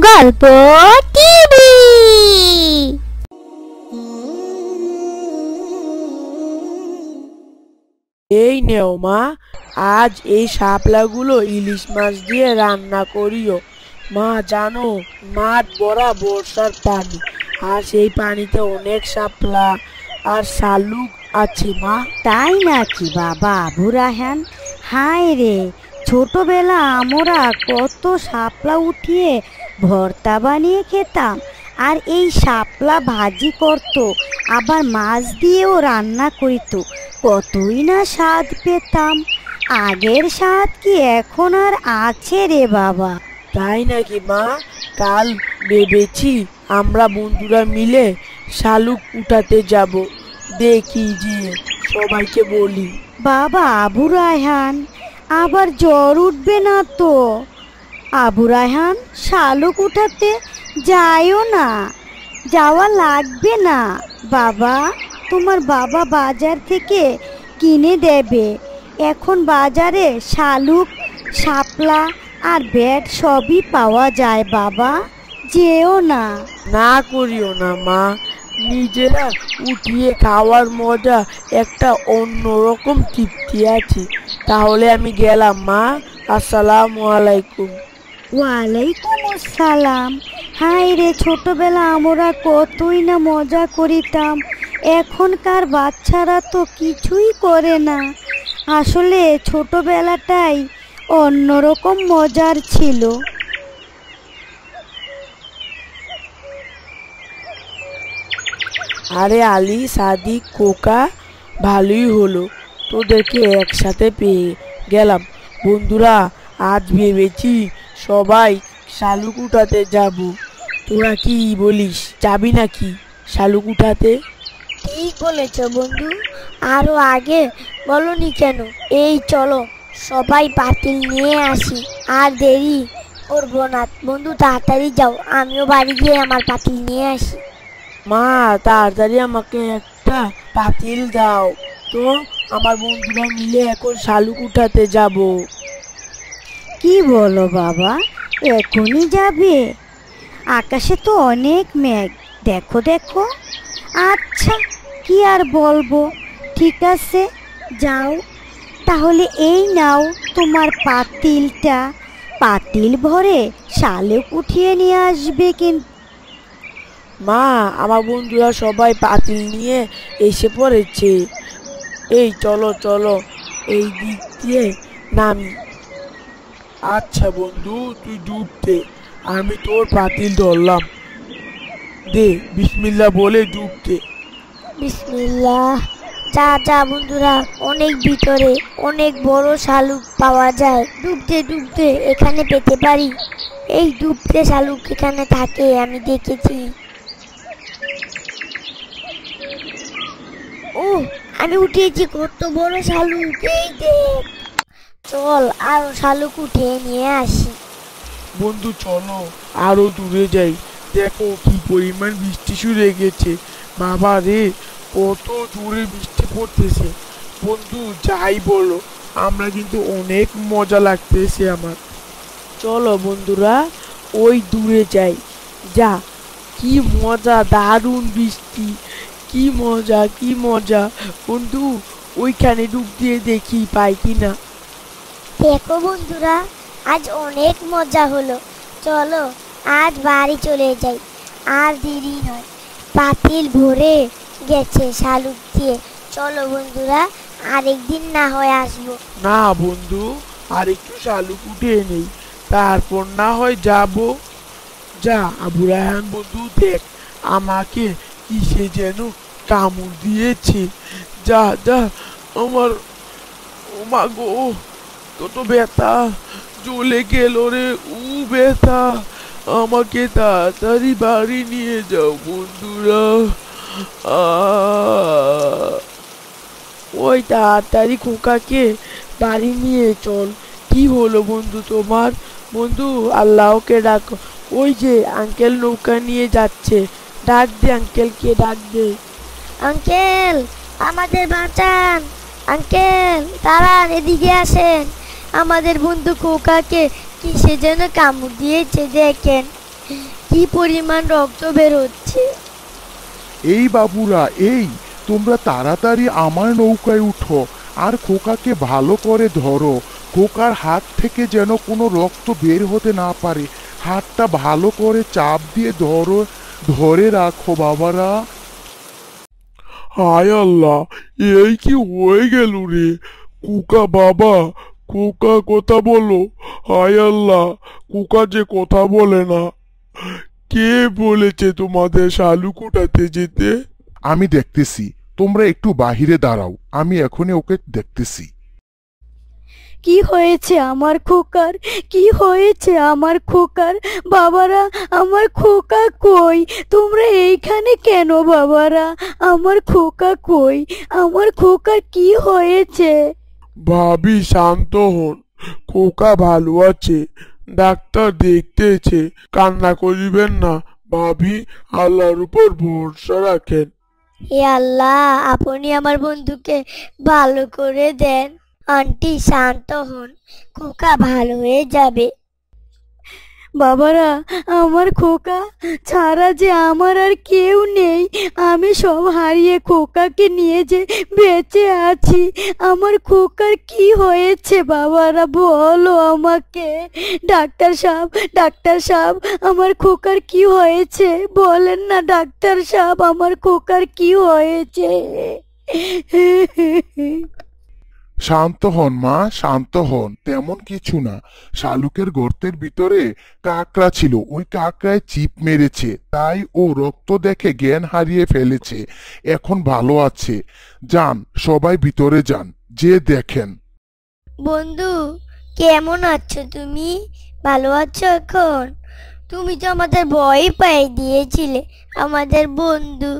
গল্প টিভি। এই নেও মা, আজ এই শাপলাগুলো ইলিশ মাছ দিয়ে রান্না করিও। মা জানো, মাঠ ভরা বর্ষার পানি, আর সেই পানিতে অনেক শাপলা আর শালুক আছে মা। তাই নাকি বাবা আবু রায়হান? হায় রে, ছোটবেলা আমরা কত শাপলা উঠিয়ে ভর্তা বানিয়ে খেতাম, আর এই শাপলা ভাজি করত, আবার মাছ দিয়েও রান্না করিত। কতই না স্বাদ পেতাম। আগের স্বাদ কি এখন আর আছে রে বাবা? তাই নাকি মা? কাল ভেবেছি আমরা বন্ধুরা মিলে শালুক উঠাতে যাব, দেখি যে সবাইকে বলি। বাবা আবু রায়হান, আবার জ্বর উঠবে না তো? আবু রায়হান, শালুক উঠাতে যাইও না, যাওয়া লাগবে না বাবা। তোমার বাবা বাজার থেকে কিনে দেবে। এখন বাজারে শালুক, শাপলা আর ব্যাট সবই পাওয়া যায় বাবা, যেও না। না করিও না মা, নিজেরা উঠিয়ে খাওয়ার মজা একটা অন্যরকম তৃপ্তি আছে। তাহলে আমি গেলাম মা, আসসালামু আলাইকুম। ওয়ালাইকুম আসসালাম। হায় রে, ছোটবেলা আমরা কতই না মজা করিতাম, এখনকার বাচ্চারা তো কিছুই করে না। আসলে ছোটবেলাটাই অন্যরকম মজার ছিল। আরে আলী, সাদিক, খোকা, ভালোই হলো তোদেরকে একসাথে পেয়ে গেলাম। বন্ধুরা, আজ ভেবেছি সবাই শালুক উঠাতে যাব। তোরা কি বলিস, যাবি নাকি শালুক উঠাতে? ঠিক বলেছ বন্ধু, আরো আগে বলনি কেন? এই চলো সবাই পাতিল নিয়ে আসি, আর দেরি করবো না। বন্ধু তাড়াতাড়ি যাও, আমিও বাড়ি গিয়ে আমার পাতিল নিয়ে আসি। মা, তাড়াতাড়ি আমাকে একটা পাতিল দাও তো, আমার বন্ধুরা মিলে এখন শালুক উঠাতে যাব। কি বলো বাবা, এখনই যাবে? আকাশে তো অনেক মেঘ, দেখো দেখো। আচ্ছা, কি আর বলবো, ঠিক আছে যাও। তাহলে এই নাও তোমার পাতিলটা, পাতিল ভরে শালুক উঠিয়ে নিয়ে আসবে কিন্তু। মা, আমার বন্ধুরা সবাই পাতিল নিয়ে এসে পড়েছে। এই চলো চলো, এই দিক দিয়ে নামি। আচ্ছা বন্ধু, তুই ডুব দে, আমি তোর পাতিল ধরলাম। দে, বিসমিল্লাহ বলে ডুব দে। বিসমিল্লাহ। যা যা বন্ধুরা, অনেক ভিতরে অনেক বড় শালুক পাওয়া যায়। ডুবতে ডুবতে এখানে পেতে পারি। এই ডুবতে শালুক এখানে থাকে, আমি দেখেছি। ও, আমি উঠিয়েছি কত বড় শালুক, এই দেখ। চল আরো শালুক উঠিয়ে নিয়ে আসি। বন্ধু চলো আরো দূরে যাই, দেখো কি পরিমাণ বৃষ্টি শুরু হয়ে গেছে। বাবা রে, কত জোরে বৃষ্টি পড়তেছে। বন্ধু যাই বলো, আমরা কিন্তু অনেক মজা লাগতেছে আমার। চলো বন্ধুরা, ওই দূরে যাই। যা, কি মজা, দারুণ বৃষ্টি, কি মজা কি মজা। বন্ধু, ওইখানে ডুব দিয়ে দেখি পাই কিনা। দেখো বন্ধুরা, আজ অনেক মজা হলো। চলো আজ বাড়ি চলে যাই, আর দেরি নয়। পাতিল ভরে গেছে শালুক দিয়ে। চলো বন্ধুরা, আরেকদিন না হয় আসবো। না বন্ধু, আর একটু শালুক উঠিয়ে নেই, তারপর না হয় যাব। যা আবু রায়হান বন্ধু, দেখ আমাকে কিসে যেন কামড় দিয়েছে। যা যা, আমার, ও মা গো, কত ব্যথা, জ্বলে গেল রে, ব্যথা। আমাকে তাড়াতাড়ি বাড়ি নিয়ে যাও বন্ধুরা। ওই তাড়াতাড়ি খোকাকে বাড়ি নিয়ে চল। কি হলো বন্ধু তোমার? বন্ধু, আল্লাহকে ডাকো। ওই যে আঙ্কেল নৌকা নিয়ে যাচ্ছে, ডাক দে আঙ্কেলকে, ডাক দে। আঙ্কেল, আমাদের বাঁচান। আঙ্কেল দাঁড়ান, এদিকে আসেন। আমাদের বন্ধু খোকাকে কিসে যেন কামড় দিয়েছে, দেখেন। কি পরিমাণ রক্ত বের হচ্ছে। এই বাবুরা, এই তোমরা তাড়াতাড়ি আমার নৌকায় উঠো আর খোকাকে ভালো করে ধরো। খোকার হাত থেকে যেন কোনো রক্ত বের হতে না পারে। হাতটা ভালো করে চাপ দিয়ে ধরে রাখো বাবারা। হায় আল্লাহ, এই কি হয়ে গেল রে? কুকা বাবা, কুকা কথা বলো। হায় আল্লাহ, কুকা যে কথা বলে না। কে বলেছে তোমাদের শালু কুটাতে যেতে? আমি দেখতেছি, তোমরা একটু বাহিরে দাঁড়াও, আমি এখনই ওকে দেখতেছি। কি হয়েছে আমার খোকার? কি হয়েছে আমার খোকার? বাবারা, আমার খোকা কই? তোমরা এইখানে কেন বাবারা? আমার খোকা কই? আমার খোকার কি হয়েছে? ভাবি শান্ত হন, খোকা ভালো আছে, ডাক্তার দেখতেছে, কান্না করিবেন না। ভাবি, আল্লাহর উপর ভরসা রাখেন। হে আল্লাহ, আপনি আমার বন্ধুকে ভালো করে দেন। আন্টি শান্ত হন, খোকা ভালো হয়ে যাবে। বাবারা, আমার খোকা ছাড়া যে আমার আর কেউ নেই। আমি সব হারিয়ে খোকাকে নিয়ে যে বেঁচে আছি। আমার খোকার কি হয়েছে বাবারা, বলো আমাকে। ডাক্তার সাহেব, ডাক্তার সাহেব, আমার খোকার কি হয়েছে? বলেন না ডাক্তার সাহেব, আমার খোকার কি হয়েছে? শান্ত হন মা, শান্ত হন, তেমন কিছু না। শালুকের গর্তের ভিতরে কাকড়া ছিল, ওই কাকড়ায় চিপ মেরেছে, তাই ও রক্ত দেখে জ্ঞান হারিয়ে ফেলেছে। এখন ভালো আছে। যান, সবাই ভিতরে যান, যে দেখেন। বন্ধু, কেমন আছো তুমি? ভালো আছো এখন? তুমি তো আমাদের ভয় পাই দিয়েছিলে, আমাদের বন্ধু।